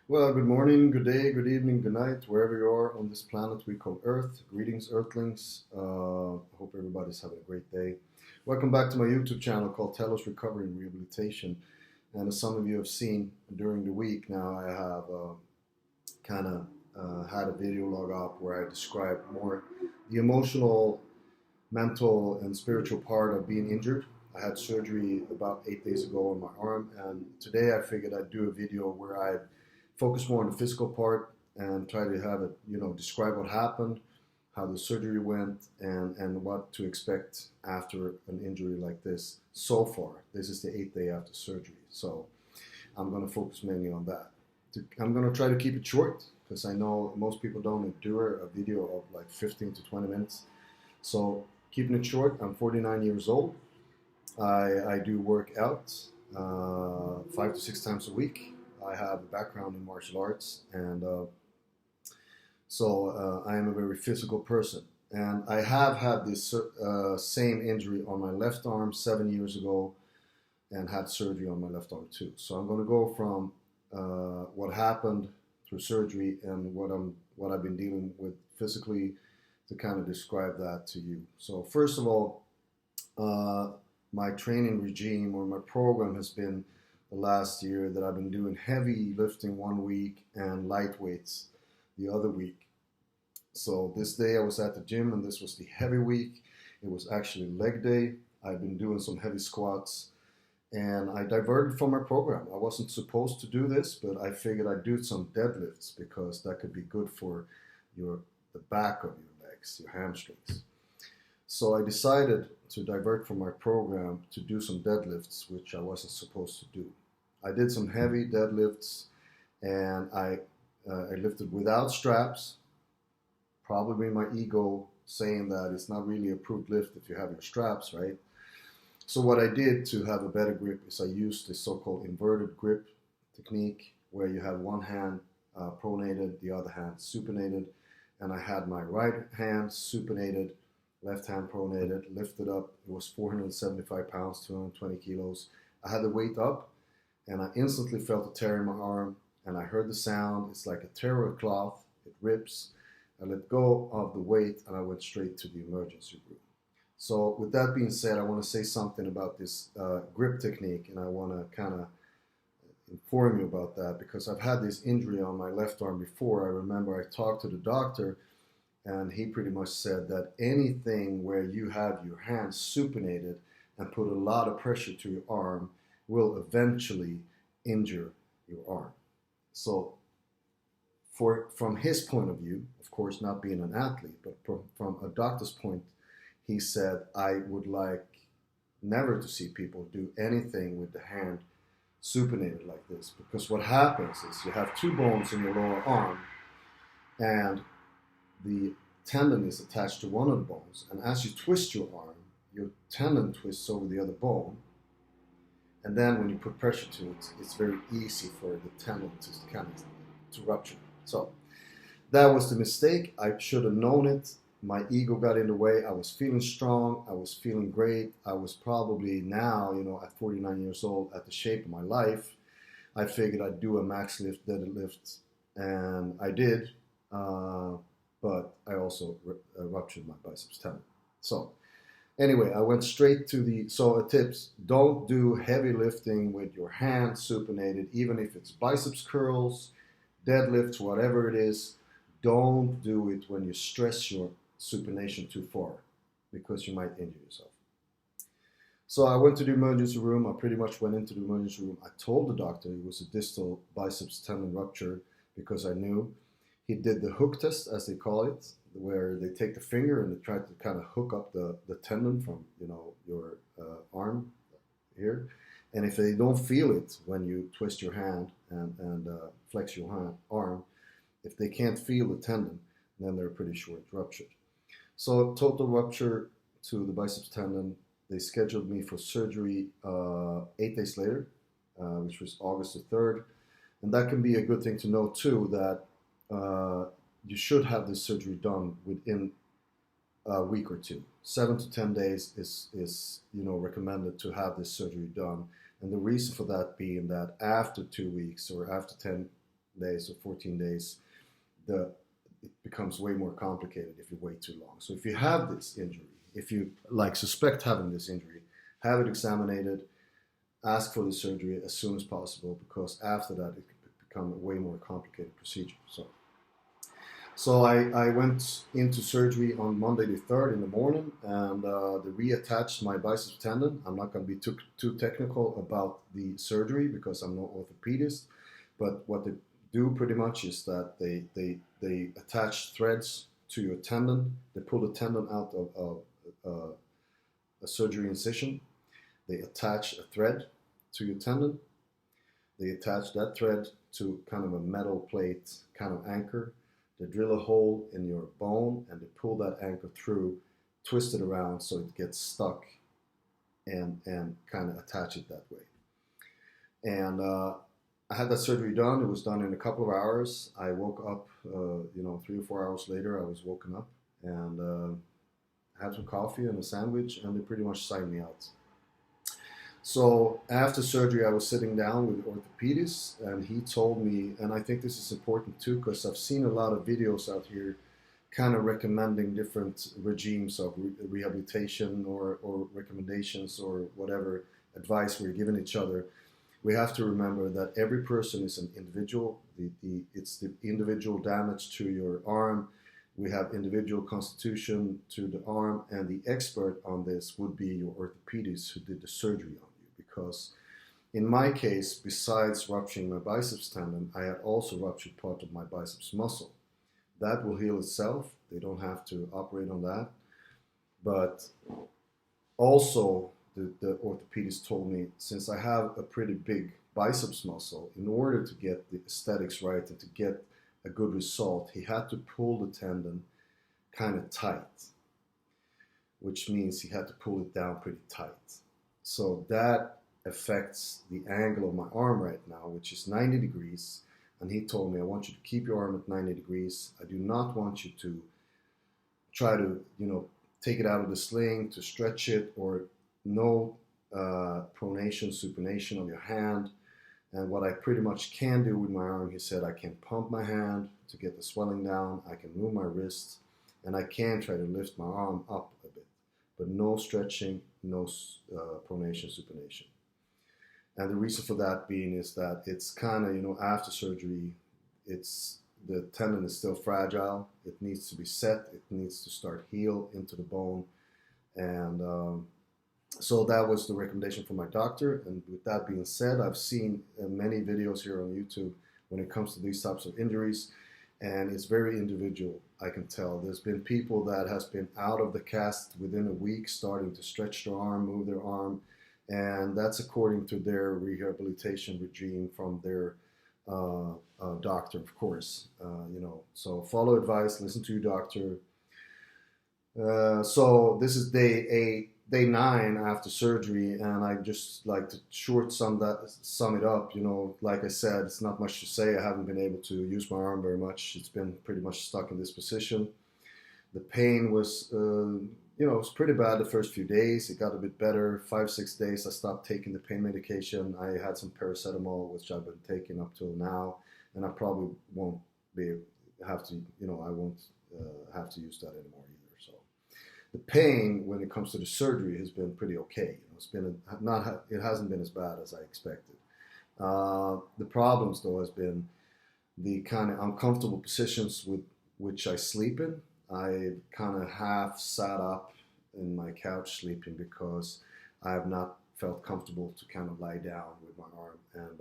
Well, good morning, good day, good evening, good night, wherever you are on this planet we call Earth. Greetings, Earthlings. Hope everybody's having a great day. Welcome back to my YouTube channel called Telos Recovery and Rehabilitation. And as some of you have seen during the week now, I have kind of had a video log up where I describe more the emotional, mental, and spiritual part of being injured. I had surgery about 8 days ago on my arm, and today I figured I'd do a video where I'd focus more on the physical part and try to have it, describe what happened, how the surgery went, and what to expect after an injury like this so far. This is the 8th day after surgery, so I'm going to focus mainly on that. I'm going to try to keep it short because I know most people don't endure a video of like 15 to 20 minutes. So keeping it short, I'm 49 years old. I do work out 5 to 6 times a week. I have a background in martial arts, and so I am a very physical person. And I have had this same injury on my left arm 7 years ago, and had surgery on my left arm too. So I'm going to go from what happened through surgery and what I've been dealing with physically to kind of describe that to you. So first of all, my training regime or my program has been the last year that I've been doing heavy lifting one week and light weights the other week. So this day I was at the gym and this was the heavy week. It was actually leg day. I've been doing some heavy squats and I diverted from my program. I wasn't supposed to do this, but I figured I'd do some deadlifts because that could be good for the back of your legs, your hamstrings. So I decided to divert from my program to do some deadlifts, which I wasn't supposed to do. I did some heavy deadlifts, and I lifted without straps. Probably my ego saying that it's not really a proved lift if you have your straps, right? So what I did to have a better grip is I used the so-called inverted grip technique, where you have one hand pronated, the other hand supinated, and I had my right hand supinated, left hand pronated, lifted up. It was 475 pounds, 220 kilos. I had the weight up, and I instantly felt a tear in my arm, and I heard the sound. It's like a tear of a cloth. It rips. I let go of the weight, and I went straight to the emergency room. So with that being said, I want to say something about this grip technique, and I want to kind of inform you about that because I've had this injury on my left arm before. I remember I talked to the doctor, and he pretty much said that anything where you have your hand supinated and put a lot of pressure to your arm will eventually injure your arm. So from his point of view, of course, not being an athlete, but from a doctor's point, he said, I would like never to see people do anything with the hand supinated like this, because what happens is you have two bones in your lower arm, and the tendon is attached to one of the bones, and as you twist your arm, your tendon twists over the other bone, and then when you put pressure to it, it's very easy for the tendon to rupture. So that was the mistake. I should have known it. My ego got in the way. I was feeling strong. I was feeling great. I was probably now, at 49 years old, at the shape of my life. I figured I'd do a max lift, deadlift, and I did. But I also ruptured my biceps tendon. So anyway, I went straight to tips. Don't do heavy lifting with your hand supinated, even if it's biceps curls, deadlifts, whatever it is. Don't do it when you stress your supination too far, because you might injure yourself. So I went to the emergency room. I pretty much went into the emergency room. I told the doctor it was a distal biceps tendon rupture because I knew. He did the hook test, as they call it, where they take the finger and they try to kind of hook up the tendon from your arm here. And if they don't feel it when you twist your hand and flex your arm, if they can't feel the tendon, then they're pretty sure it's ruptured. So total rupture to the biceps tendon. They scheduled me for surgery 8 days later, which was August the 3rd. And that can be a good thing to know too, that you should have this surgery done within a week or two. 7 to 10 days is recommended to have this surgery done. And the reason for that being that after 2 weeks or after 10 days or 14 days, it becomes way more complicated if you wait too long. So if you have this injury, if you like suspect having this injury, have it examined, ask for the surgery as soon as possible, because after that it could become a way more complicated procedure. So I went into surgery on Monday the 3rd in the morning, and they reattached my biceps tendon. I'm not going to be too technical about the surgery because I'm no orthopedist, but what they do pretty much is that they attach threads to your tendon. They pull the tendon out of a surgery incision. They attach a thread to your tendon. They attach that thread to kind of a metal plate kind of anchor. They drill a hole in your bone and they pull that anchor through, twist it around so it gets stuck, and kind of attach it that way. And I had that surgery done. It was done in a couple of hours. I woke up, 3 or 4 hours later, I was woken up and had some coffee and a sandwich, and they pretty much signed me out. So after surgery, I was sitting down with the orthopedist, and he told me, and I think this is important too, because I've seen a lot of videos out here kind of recommending different regimes of rehabilitation or recommendations or whatever advice we're giving each other. We have to remember that every person is an individual. It's the individual damage to your arm. We have individual constitution to the arm, and the expert on this would be your orthopedist who did the surgery on you. Because in my case, besides rupturing my biceps tendon, I had also ruptured part of my biceps muscle. That will heal itself. They don't have to operate on that. But also, the orthopedist told me, since I have a pretty big biceps muscle, in order to get the aesthetics right and to get a good result, he had to pull the tendon kind of tight, which means he had to pull it down pretty tight. So that affects the angle of my arm right now, which is 90 degrees. And he told me, I want you to keep your arm at 90 degrees. I do not want you to try to, take it out of the sling, to stretch it, or no pronation, supination of your hand. And what I pretty much can do with my arm, he said, I can pump my hand to get the swelling down, I can move my wrist, and I can try to lift my arm up a bit. But no stretching, no pronation, supination. And the reason for that being is that it's kind of, after surgery, the tendon is still fragile. It needs to be set. It needs to start heal into the bone. And so that was the recommendation from my doctor. And with that being said, I've seen many videos here on YouTube when it comes to these types of injuries. And it's very individual, I can tell. There's been people that has been out of the cast within a week, starting to stretch their arm, move their arm. And that's according to their rehabilitation regime from their doctor, of course. So follow advice, listen to your doctor. So this is day 9 after surgery, and I just like to sum it up. Like I said, it's not much to say. I haven't been able to use my arm very much. It's been pretty much stuck in this position. The pain was, it was pretty bad the first few days. It got a bit better. 5-6 days, I stopped taking the pain medication. I had some paracetamol, which I've been taking up till now, and I probably won't have to use that anymore either. So the pain when it comes to the surgery has been pretty okay. It hasn't been as bad as I expected. The problems though has been the kind of uncomfortable positions with which I sleep in. I kind of half sat up in my couch sleeping because I have not felt comfortable to kind of lie down with my arm, and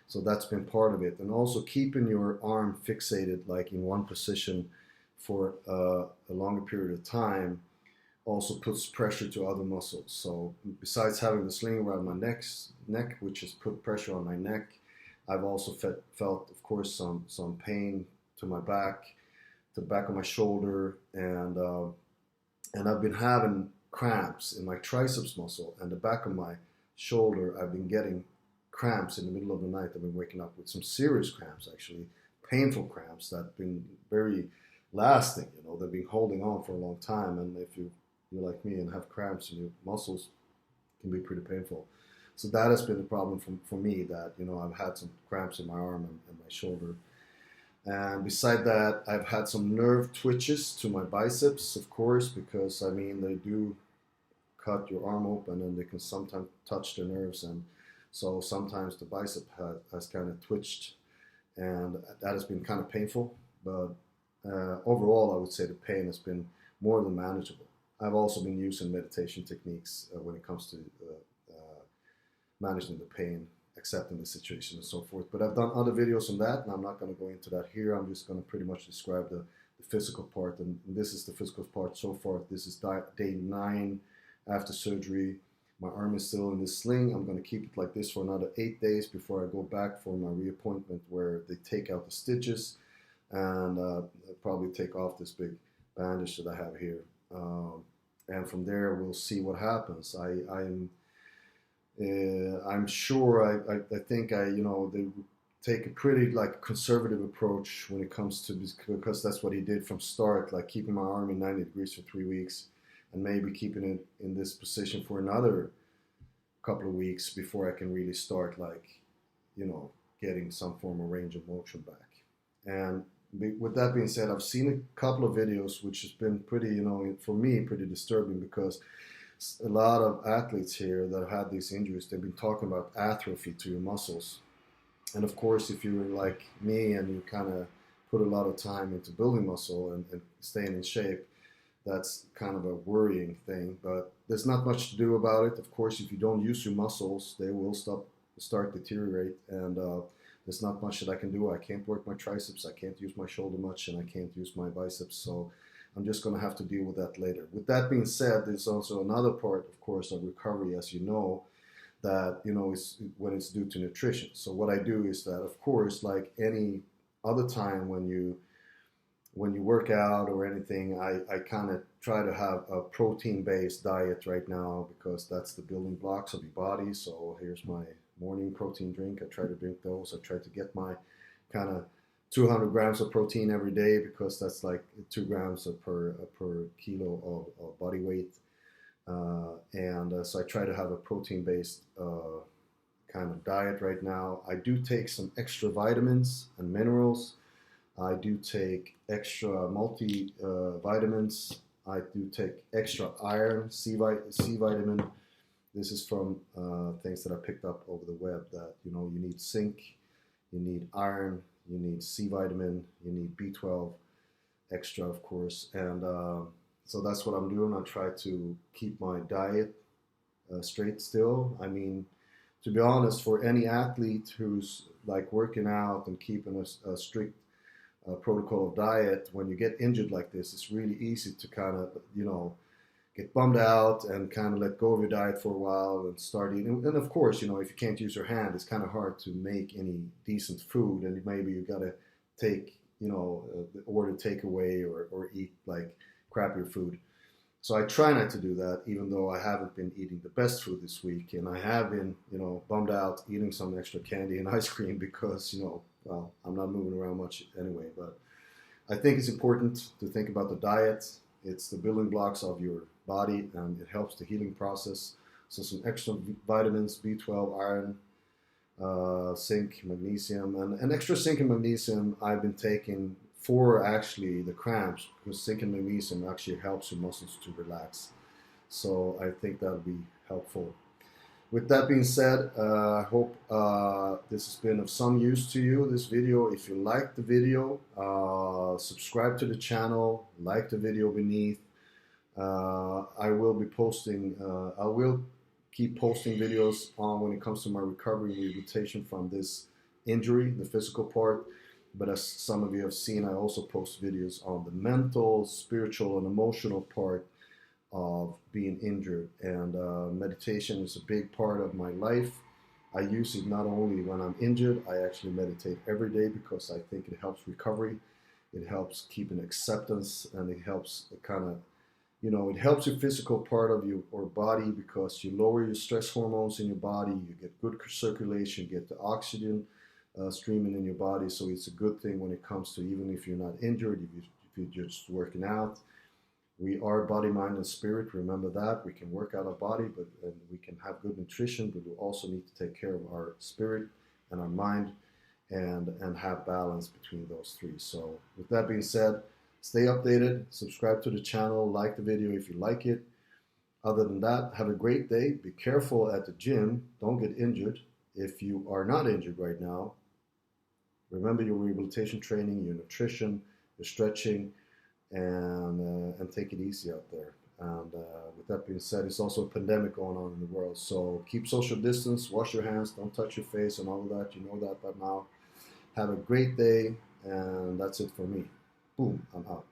so that's been part of it. And also keeping your arm fixated like in one position for a longer period of time also puts pressure to other muscles. So besides having the sling around my neck, which has put pressure on my neck, I've also felt, of course, some pain to my back, the back of my shoulder, and I've been having cramps in my triceps muscle and the back of my shoulder. I've been getting cramps in the middle of the night. I've been waking up with some serious cramps, actually, painful cramps that have been very lasting. They've been holding on for a long time, and if you're like me and have cramps in your muscles, it can be pretty painful. So that has been the problem for me, that, you know, I've had some cramps in my arm and my shoulder. And beside that, I've had some nerve twitches to my biceps, of course, because I mean, they do cut your arm open and they can sometimes touch the nerves. And so sometimes the bicep has kind of twitched, and that has been kind of painful. But overall, I would say the pain has been more than manageable. I've also been using meditation techniques when it comes to managing the pain, accepting the situation, and so forth. But I've done other videos on that, and I'm not going to go into that here. I'm just going to pretty much describe the physical part, and this is the physical part so far. This is day 9 after surgery. My arm is still in this sling. I'm going to keep it like this for another 8 days before I go back for my reappointment, where they take out the stitches and probably take off this big bandage that I have here. And from there, we'll see what happens. I'm sure, I think you know, they take a pretty like conservative approach when it comes to, because that's what he did from start, like keeping my arm in 90 degrees for 3 weeks, and maybe keeping it in this position for another couple of weeks before I can really start, like, you know, getting some form of range of motion back. And with that being said, I've seen a couple of videos which has been pretty, you know, for me, pretty disturbing, because a lot of athletes here that have had these injuries, they've been talking about atrophy to your muscles. And of course, if you're like me and you kind of put a lot of time into building muscle and staying in shape, that's kind of a worrying thing. But there's not much to do about it. Of course, if you don't use your muscles, they will start deteriorate, and there's not much that I can do. I can't work my triceps, I can't use my shoulder much, and I can't use my biceps. So I'm just going to have to deal with that later. With that being said, there's also another part, of course, of recovery, as you know, that, you know, is when it's due to nutrition. So what I do is that, of course, like any other time when you work out or anything, I kind of try to have a protein-based diet right now, because that's the building blocks of your body. So here's my morning protein drink. I try to drink those. I try to get my kind of 200 grams of protein every day, because that's like 2 grams per kilo of body weight. So I try to have a protein-based kind of diet right now. I do take some extra vitamins and minerals. I do take extra multivitamins. I do take extra iron, C vitamin. This is from things that I picked up over the web, that, you know, you need zinc, you need iron, you need C vitamin, you need B12 extra, of course. And so that's what I'm doing. I try to keep my diet straight still. I mean, to be honest, for any athlete who's like working out and keeping a strict protocol of diet, when you get injured like this, it's really easy to kind of, you know, get bummed out and kind of let go of your diet for a while and start eating. And of course, you know, if you can't use your hand, it's kind of hard to make any decent food, and maybe you got to take, you know, order takeaway or eat like crappier food. So I try not to do that, even though I haven't been eating the best food this week, and I have been, you know, bummed out eating some extra candy and ice cream, because, you know, well, I'm not moving around much anyway. But I think it's important to think about the diet. It's the building blocks of your body, and it helps the healing process. So some extra vitamins, B12, iron, zinc, magnesium, and extra zinc and magnesium I've been taking for actually the cramps, because zinc and magnesium actually helps your muscles to relax. So I think that'll be helpful. With that being said, I hope this has been of some use to you, this video. If you liked the video, subscribe to the channel, like the video beneath. I will be posting, I will keep posting videos on when it comes to my recovery and rehabilitation from this injury, the physical part. But as some of you have seen, I also post videos on the mental, spiritual, and emotional part of being injured. And meditation is a big part of my life. I use it not only when I'm injured, I actually meditate every day, because I think it helps recovery. It helps keep an acceptance, and it helps kind of, you know, it helps your physical part of your body, because you lower your stress hormones in your body, you get good circulation, you get the oxygen streaming in your body. So it's a good thing when it comes to, even if you're not injured, if you're just working out. We are body, mind, and spirit. Remember that. We can work out our body, but and we can have good nutrition, but we also need to take care of our spirit and our mind and have balance between those three. So with that being said, stay updated, subscribe to the channel, like the video if you like it. Other than that, have a great day. Be careful at the gym. Don't get injured. If you are not injured right now, remember your rehabilitation training, your nutrition, your stretching, and take it easy out there. And with that being said, it's also a pandemic going on in the world. So keep social distance, wash your hands, don't touch your face and all of that. You know that by now. Have a great day, and that's it for me. Boom, I'm out.